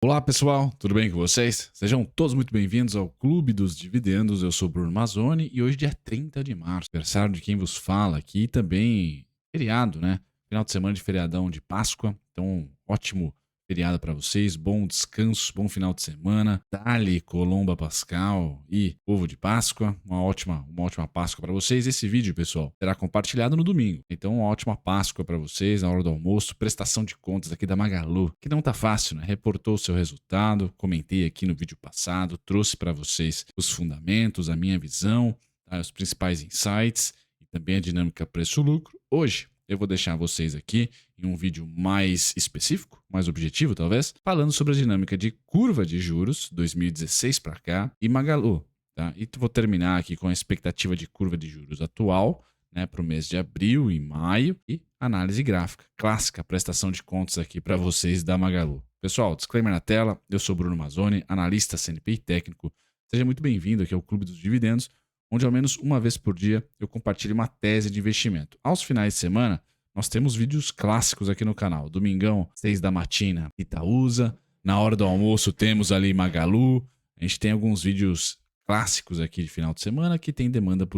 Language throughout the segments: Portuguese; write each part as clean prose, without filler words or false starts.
Olá pessoal, tudo bem com vocês? Sejam todos muito bem-vindos ao Clube dos Dividendos. Eu sou o Bruno Mazzoni e hoje é dia 30 de março, aniversário de quem vos fala aqui, e também feriado, né? Final de semana de feriadão de Páscoa, então ótimo feriado para vocês, bom descanso, bom final de semana. Dali, Colomba Pascal e ovo de Páscoa, uma ótima Páscoa para vocês. Esse vídeo, pessoal, será compartilhado no domingo, então uma ótima Páscoa para vocês na hora do almoço. Prestação de contas aqui da Magalu, que não tá fácil, né? Reportou o seu resultado, comentei aqui no vídeo passado, trouxe para vocês os fundamentos, a minha visão, tá? Os principais insights e também a dinâmica preço-lucro. Hoje eu vou deixar vocês aqui em um vídeo mais específico, mais objetivo talvez, falando sobre a dinâmica de curva de juros 2016 para cá e Magalu, tá? E vou terminar aqui com a expectativa de curva de juros atual, né, para o mês de abril e maio e análise gráfica clássica, prestação de contas aqui para vocês da Magalu. Pessoal, disclaimer na tela, eu sou Bruno Mazzoni, analista CNPI técnico. Seja muito bem-vindo aqui ao Clube dos Dividendos, onde ao menos uma vez por dia eu compartilho uma tese de investimento. Aos finais de semana, nós temos vídeos clássicos aqui no canal. Domingão, 6 da matina, Itaúsa. Na hora do almoço temos ali Magalu. A gente tem alguns vídeos clássicos aqui de final de semana que tem demanda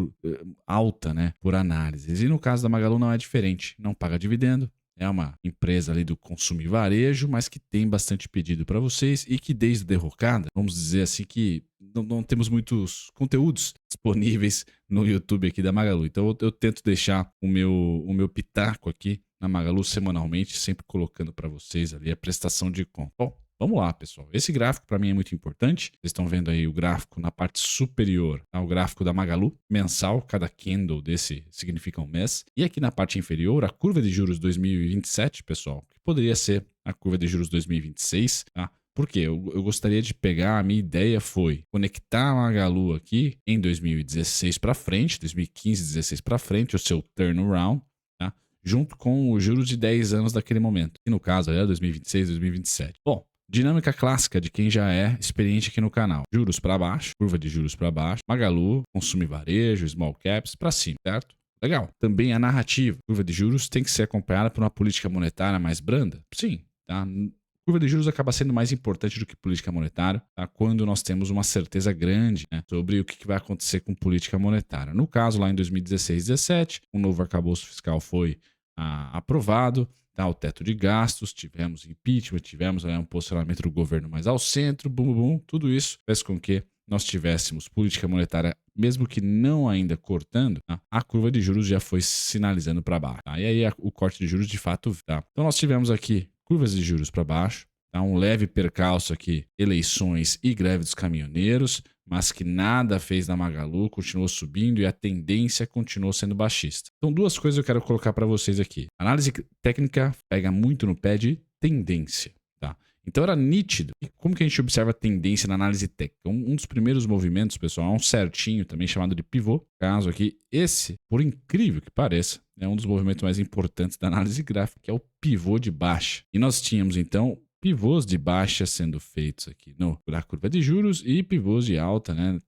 alta, né, por análises. E no caso da Magalu não é diferente. Não paga dividendo. É uma empresa ali do consumo e varejo, mas que tem bastante pedido para vocês e que desde a derrocada, vamos dizer assim que não temos muitos conteúdos disponíveis no YouTube aqui da Magalu. Então eu tento deixar o meu pitaco aqui na Magalu semanalmente, sempre colocando para vocês ali a prestação de conta. Bom, vamos lá, pessoal. Esse gráfico para mim é muito importante. Vocês estão vendo aí o gráfico na parte superior, tá? O gráfico da Magalu mensal, cada candle desse significa um mês. E aqui na parte inferior, a curva de juros 2027, pessoal, que poderia ser a curva de juros 2026, tá? Por quê? Eu gostaria de pegar, a minha ideia foi conectar a Magalu aqui em 2016 para frente, 2015, 16 para frente, o seu turnaround, tá? Junto com os juros de 10 anos daquele momento. E no caso é 2026, 2027. Bom, dinâmica clássica de quem já é experiente aqui no canal. Juros para baixo, curva de juros para baixo, Magalu, consumo e varejo, small caps para cima, certo? Legal. Também a narrativa. Curva de juros tem que ser acompanhada por uma política monetária mais branda? Sim, tá? Curva de juros acaba sendo mais importante do que política monetária, tá? Quando nós temos uma certeza grande, né, sobre o que vai acontecer com política monetária. No caso, lá em 2016 2017, um novo arcabouço fiscal foi aprovado, tá? O teto de gastos, tivemos impeachment, tivemos um posicionamento do governo mais ao centro, bum, bum, tudo isso fez com que nós tivéssemos política monetária, mesmo que não ainda cortando, tá? A curva de juros já foi sinalizando para baixo. Tá? E aí o corte de juros de fato, tá? Então nós tivemos aqui curvas de juros para baixo, tá? Um leve percalço aqui, eleições e greve dos caminhoneiros, mas que nada fez na Magalu, continuou subindo e a tendência continuou sendo baixista. Então duas coisas eu quero colocar para vocês aqui. A análise técnica pega muito no pé de tendência, tá? Então era nítido. E como que a gente observa a tendência na análise técnica? Um dos primeiros movimentos, pessoal, é um certinho também chamado de pivô. Caso aqui, esse, por incrível que pareça, é um dos movimentos mais importantes da análise gráfica, que é o pivô de baixa. E nós tínhamos, então, pivôs de baixa sendo feitos aqui na curva de juros e pivôs de alta, né?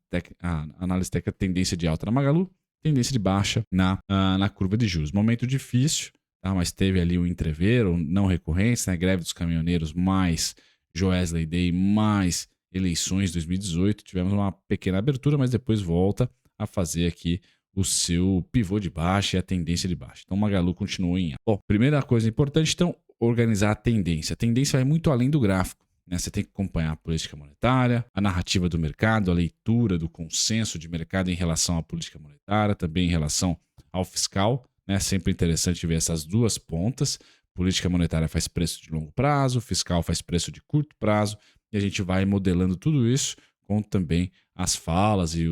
A análise técnica, tendência de alta na Magalu, tendência de baixa na curva de juros. Momento difícil, tá? Mas teve ali o entrever, ou não recorrência, né? Greve dos caminhoneiros, mais Joesley Day, mais eleições 2018. Tivemos uma pequena abertura, mas depois volta a fazer aqui o seu pivô de baixa e a tendência de baixa. Então, o Magalu continuou em alta. Bom, primeira coisa importante, então, organizar a tendência. A tendência vai muito além do gráfico, né? Você tem que acompanhar a política monetária, a narrativa do mercado, a leitura do consenso de mercado em relação à política monetária, também em relação ao fiscal, né? Sempre interessante ver essas duas pontas. Política monetária faz preço de longo prazo, fiscal faz preço de curto prazo, e a gente vai modelando tudo isso com também as falas e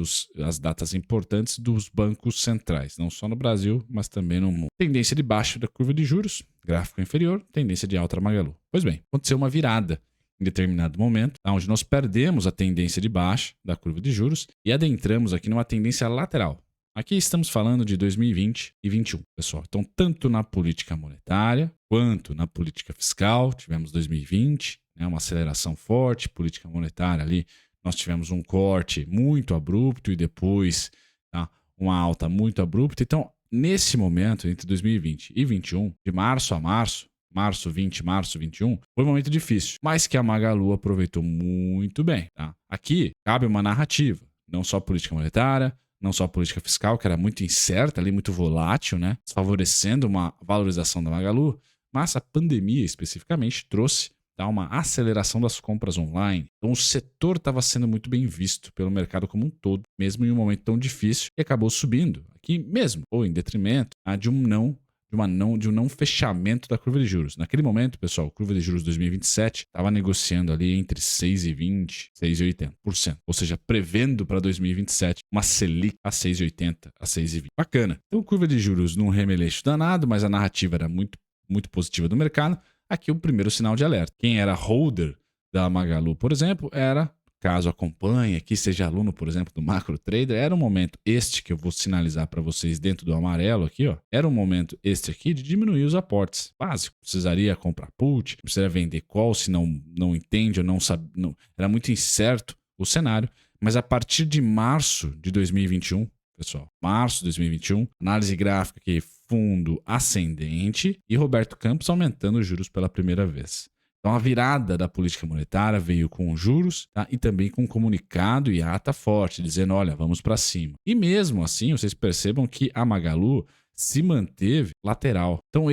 as datas importantes dos bancos centrais, não só no Brasil, mas também no mundo. Tendência de baixa da curva de juros, gráfico inferior, tendência de alta da Magalu. Pois bem, aconteceu uma virada em determinado momento, onde nós perdemos a tendência de baixa da curva de juros e adentramos aqui numa tendência lateral. Aqui estamos falando de 2020 e 2021, pessoal. Então, tanto na política monetária quanto na política fiscal, tivemos 2020, né, uma aceleração forte, política monetária ali, nós tivemos um corte muito abrupto e depois, tá, uma alta muito abrupta. Então, nesse momento, entre 2020 e 2021, de março a março, março 20, março 21, foi um momento difícil, mas que a Magalu aproveitou muito bem, tá? Aqui cabe uma narrativa, não só política monetária, não só política fiscal, que era muito incerta ali, muito volátil, né? Favorecendo uma valorização da Magalu, mas a pandemia especificamente trouxe uma aceleração das compras online. Então o setor estava sendo muito bem visto pelo mercado como um todo, mesmo em um momento tão difícil, e acabou subindo aqui mesmo, ou em detrimento de um não fechamento da curva de juros. Naquele momento, pessoal, a curva de juros 2027 estava negociando ali entre 6,20% e 6,80%. Ou seja, prevendo para 2027 uma Selic a 6,80%, a 6,20%. Bacana. Então, curva de juros num remeleixo danado, mas a narrativa era muito, muito positiva do mercado. Aqui o primeiro sinal de alerta. Quem era holder da Magalu, por exemplo, era, caso acompanhe, aqui seja aluno, por exemplo, do Macro Trader, era um momento este que eu vou sinalizar para vocês dentro do amarelo aqui, ó. Era um momento este aqui de diminuir os aportes. Básico. Precisaria comprar put, precisaria vender call se não entende ou não sabe. Não, era muito incerto o cenário, mas a partir de março de 2021, pessoal, março de 2021, análise gráfica aqui, fundo ascendente e Roberto Campos aumentando os juros pela primeira vez. Então a virada da política monetária veio com juros, tá? E também com um comunicado e ata forte, dizendo, olha, vamos para cima. E mesmo assim, vocês percebam que a Magalu se manteve lateral. Então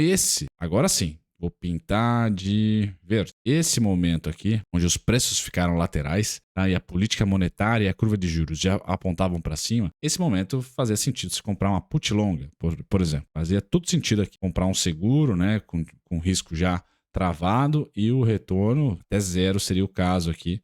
agora sim, vou pintar de verde. Esse momento aqui, onde os preços ficaram laterais, tá? E a política monetária e a curva de juros já apontavam para cima, esse momento fazia sentido se comprar uma put longa, por exemplo. Fazia todo sentido aqui comprar um seguro, né, com risco já travado e o retorno até zero seria o caso aqui.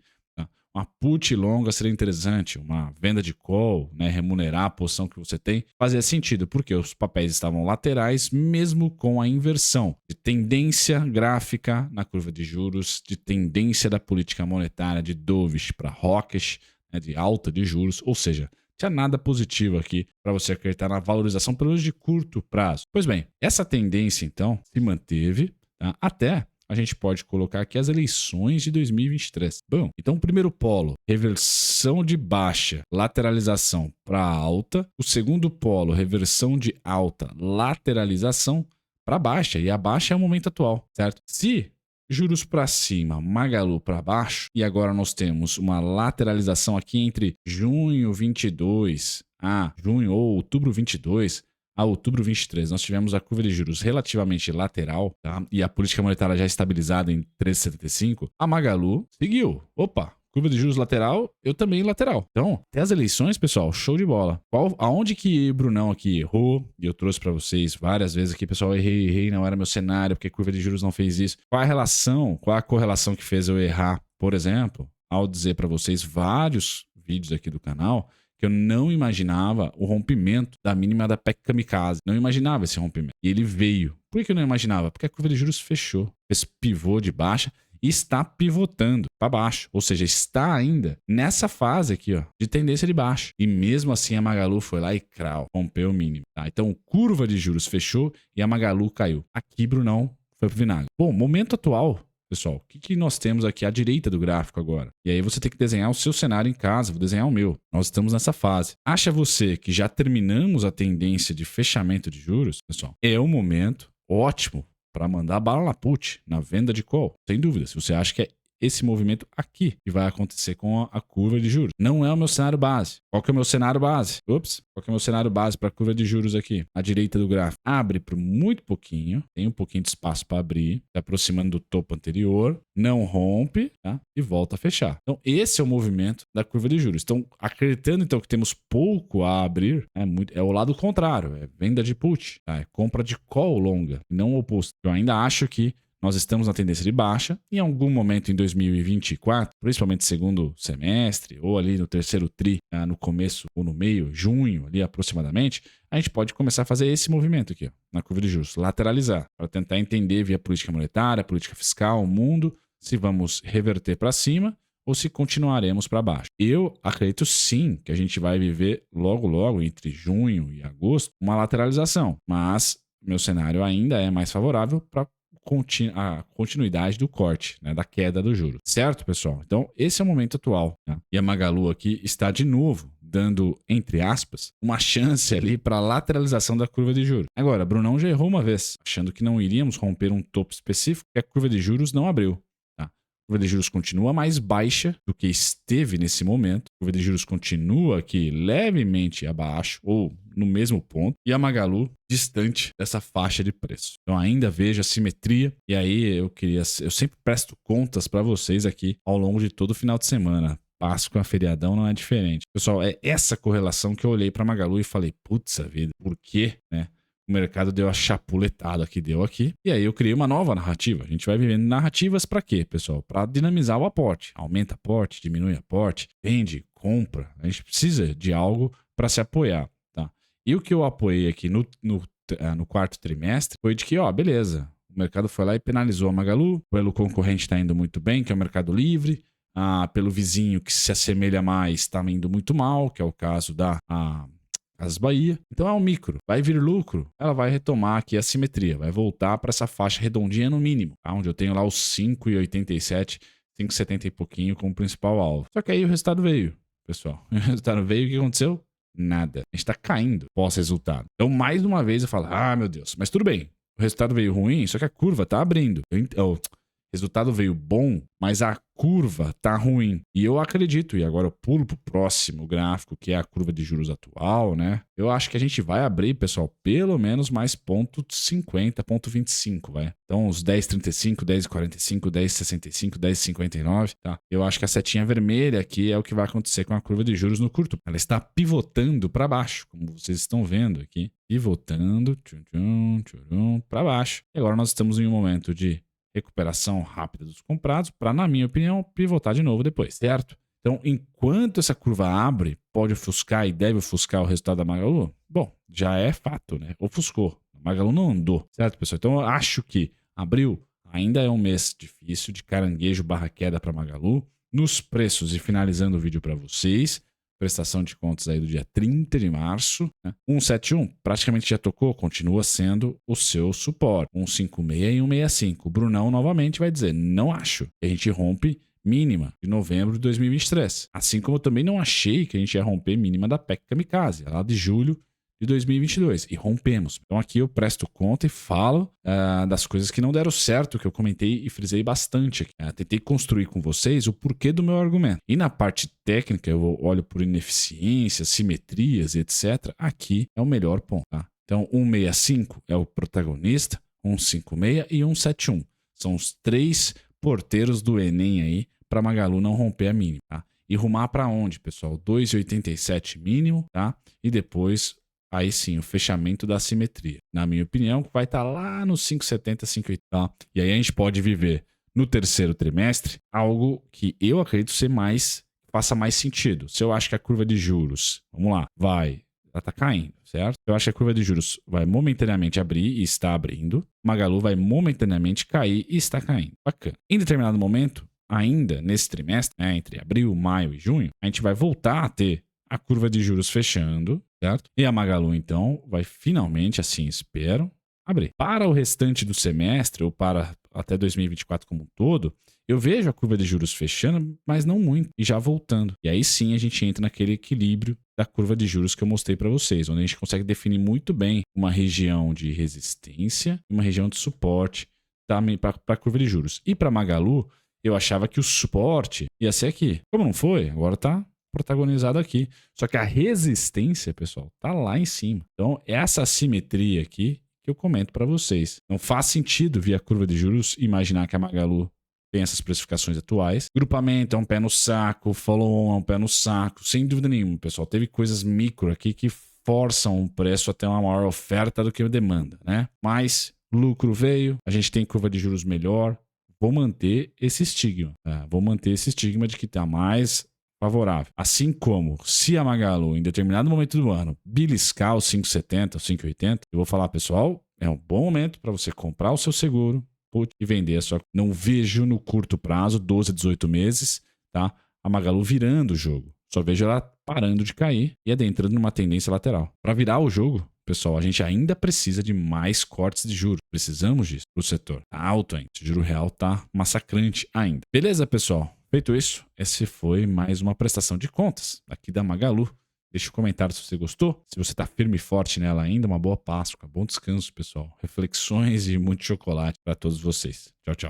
Uma put longa seria interessante, uma venda de call, né, remunerar a posição que você tem, fazia sentido, porque os papéis estavam laterais, mesmo com a inversão de tendência gráfica na curva de juros, de tendência da política monetária de dovish para hawkish, né, de alta de juros, ou seja, tinha nada positivo aqui para você acreditar na valorização, pelo menos de curto prazo. Pois bem, essa tendência, então, se manteve, tá? Até a gente pode colocar aqui as eleições de 2023. Bom, então o primeiro polo, reversão de baixa, lateralização para alta. O segundo polo, reversão de alta, lateralização para baixa. E a baixa é o momento atual, certo? Se juros para cima, Magalu para baixo, e agora nós temos uma lateralização aqui entre junho 22 a junho ou outubro 22, a outubro 23, nós tivemos a curva de juros relativamente lateral, tá? E a política monetária já estabilizada em 13,75. A Magalu seguiu. Opa, curva de juros lateral, eu também lateral. Então, até as eleições, pessoal, show de bola. Aonde que Brunão aqui errou? E eu trouxe para vocês várias vezes aqui, pessoal, errei, não era meu cenário, porque a curva de juros não fez isso. Qual a correlação que fez eu errar, por exemplo, ao dizer para vocês vários vídeos aqui do canal, que eu não imaginava o rompimento da mínima da PEC Kamikaze. Não imaginava esse rompimento. E ele veio. Por que eu não imaginava? Porque a curva de juros fechou. Fez pivô de baixa e está pivotando para baixo. Ou seja, está ainda nessa fase aqui, ó, de tendência de baixa. E mesmo assim a Magalu foi lá e rompeu o mínimo. Tá? Então, curva de juros fechou e a Magalu caiu. Aqui, Brunão, foi pro vinagre. Bom, momento atual, pessoal, o que nós temos aqui à direita do gráfico agora? E aí você tem que desenhar o seu cenário em casa, vou desenhar o meu. Nós estamos nessa fase. Acha você que já terminamos a tendência de fechamento de juros? Pessoal, é o momento ótimo para mandar bala na put, na venda de call. Sem dúvida, se você acha que é esse movimento aqui que vai acontecer com a curva de juros. Não é o meu cenário base. Qual que é o meu cenário base? Qual que é o meu cenário base para a curva de juros aqui? À direita do gráfico. Abre por muito pouquinho, tem um pouquinho de espaço para abrir, se aproximando do topo anterior, não rompe, tá? E volta a fechar. Então, esse é o movimento da curva de juros. Então, acreditando então que temos pouco a abrir, é o lado contrário, é venda de put, tá? É compra de call longa, não o oposto. Eu ainda acho que nós estamos na tendência de baixa. Em algum momento em 2024, principalmente segundo semestre, ou ali no terceiro tri, no começo ou no meio, junho, ali aproximadamente, a gente pode começar a fazer esse movimento aqui, ó, na curva de juros, lateralizar, para tentar entender via política monetária, política fiscal, o mundo, se vamos reverter para cima ou se continuaremos para baixo. Eu acredito sim que a gente vai viver logo, entre junho e agosto, uma lateralização, mas meu cenário ainda é mais favorável para a continuidade do corte, né, da queda do juro. Certo, pessoal? Então, esse é o momento atual. Né? E a Magalu aqui está de novo dando, entre aspas, uma chance ali para lateralização da curva de juros. Agora, Brunão já errou uma vez, achando que não iríamos romper um topo específico, que a curva de juros não abriu. Tá? A curva de juros continua mais baixa do que esteve nesse momento. A curva de juros continua aqui levemente abaixo, ou no mesmo ponto, e a Magalu distante dessa faixa de preço. Então ainda vejo a simetria, e aí eu sempre presto contas para vocês aqui ao longo de todo o final de semana. Páscoa, feriadão não é diferente. Pessoal, é essa correlação que eu olhei para Magalu e falei, putz a vida, por quê, né? O mercado deu a chapuletada que deu aqui. E aí eu criei uma nova narrativa. A gente vai vivendo narrativas para quê, pessoal? Para dinamizar o aporte. Aumenta aporte, diminui aporte, vende, compra. A gente precisa de algo para se apoiar, tá? E o que eu apoiei aqui no quarto trimestre foi de que, ó, beleza. O mercado foi lá e penalizou a Magalu. Pelo concorrente está indo muito bem, que é o Mercado Livre. Pelo vizinho que se assemelha mais, está indo muito mal, que é o caso da Casas Bahia. Então é um micro. Vai vir lucro, ela vai retomar aqui a simetria, vai voltar para essa faixa redondinha no mínimo, tá? Onde eu tenho lá os 5,87, 5,70 e pouquinho como principal alvo. Só que aí o resultado veio, pessoal. O resultado veio, o que aconteceu? Nada. A gente está caindo pós-resultado. Então, mais uma vez, eu falo, meu Deus, mas tudo bem. O resultado veio ruim, só que a curva está abrindo. O resultado veio bom, mas a curva tá ruim. E eu acredito, e agora eu pulo pro próximo gráfico, que é a curva de juros atual, né? Eu acho que a gente vai abrir, pessoal, pelo menos mais ponto 50, ponto 25, vai. Então, os 10,35, 10,45, 10,65, 10,59, tá? Eu acho que a setinha vermelha aqui é o que vai acontecer com a curva de juros no curto. Ela está pivotando para baixo, como vocês estão vendo aqui. Pivotando, para baixo. E agora nós estamos em um momento de recuperação rápida dos comprados para, na minha opinião, pivotar de novo depois, certo? Então, enquanto essa curva abre, pode ofuscar e deve ofuscar o resultado da Magalu? Bom, já é fato, né? Ofuscou. A Magalu não andou, certo, pessoal? Então, eu acho que abril ainda é um mês difícil de caranguejo barra queda para Magalu. Nos preços, e finalizando o vídeo para vocês, prestação de contas aí do dia 30 de março, né? 171 praticamente já tocou, continua sendo o seu suporte. 156 e 165. O Brunão novamente vai dizer, não acho que a gente rompe mínima de novembro de 2023. Assim como eu também não achei que a gente ia romper mínima da PEC Kamikaze, lá de julho de 2022, e rompemos. Então aqui eu presto conta e falo das coisas que não deram certo, que eu comentei e frisei bastante aqui. Tentei construir com vocês o porquê do meu argumento. E na parte técnica, eu olho por ineficiências, simetrias e etc. Aqui é o melhor ponto. Tá? Então 165 é o protagonista, 156 e 171. São os três porteiros do Enem aí para Magalu não romper a mínima. Tá? E rumar para onde, pessoal? 2,87 mínimo, tá? E depois aí sim, o fechamento da assimetria. Na minha opinião, vai estar lá nos 5,70, 5,80. Tá? E aí a gente pode viver no terceiro trimestre algo que eu acredito ser faça mais sentido. Se eu acho que a curva de juros, vamos lá, ela tá caindo, certo? Eu acho que a curva de juros vai momentaneamente abrir e está abrindo. Magalu vai momentaneamente cair e está caindo. Bacana. Em determinado momento, ainda nesse trimestre, né, entre abril, maio e junho, a gente vai voltar a ter a curva de juros fechando, certo? E a Magalu, então, vai finalmente, assim espero, abrir. Para o restante do semestre, ou para até 2024 como um todo, eu vejo a curva de juros fechando, mas não muito, e já voltando. E aí sim a gente entra naquele equilíbrio da curva de juros que eu mostrei para vocês, onde a gente consegue definir muito bem uma região de resistência e uma região de suporte para a curva de juros. E para Magalu, eu achava que o suporte ia ser aqui. Como não foi, agora tá protagonizado aqui. Só que a resistência, pessoal, tá lá em cima. Então, essa assimetria aqui que eu comento para vocês. Não faz sentido via curva de juros imaginar que a Magalu tem essas precificações atuais. Grupamento é um pé no saco, follow-on é um pé no saco, sem dúvida nenhuma, pessoal. Teve coisas micro aqui que forçam o preço até uma maior oferta do que a demanda, né? Mas lucro veio, a gente tem curva de juros melhor. Vou manter esse estigma. Vou manter esse estigma de que tá mais favorável. Assim como, se a Magalu, em determinado momento do ano, beliscar os 5,70, os 5,80, eu vou falar, pessoal, é um bom momento para você comprar o seu seguro e vender a sua. Não vejo no curto prazo, 12 a 18 meses, tá? A Magalu virando o jogo. Só vejo ela parando de cair e adentrando numa tendência lateral. Para virar o jogo, pessoal, a gente ainda precisa de mais cortes de juros. Precisamos disso para o setor. Tá alto ainda. O juro real tá massacrante ainda. Beleza, pessoal? Feito isso, esse foi mais uma prestação de contas aqui da Magalu. Deixa um comentário se você gostou. Se você tá firme e forte nela ainda, uma boa Páscoa, bom descanso, pessoal. Reflexões e muito chocolate para todos vocês. Tchau, tchau.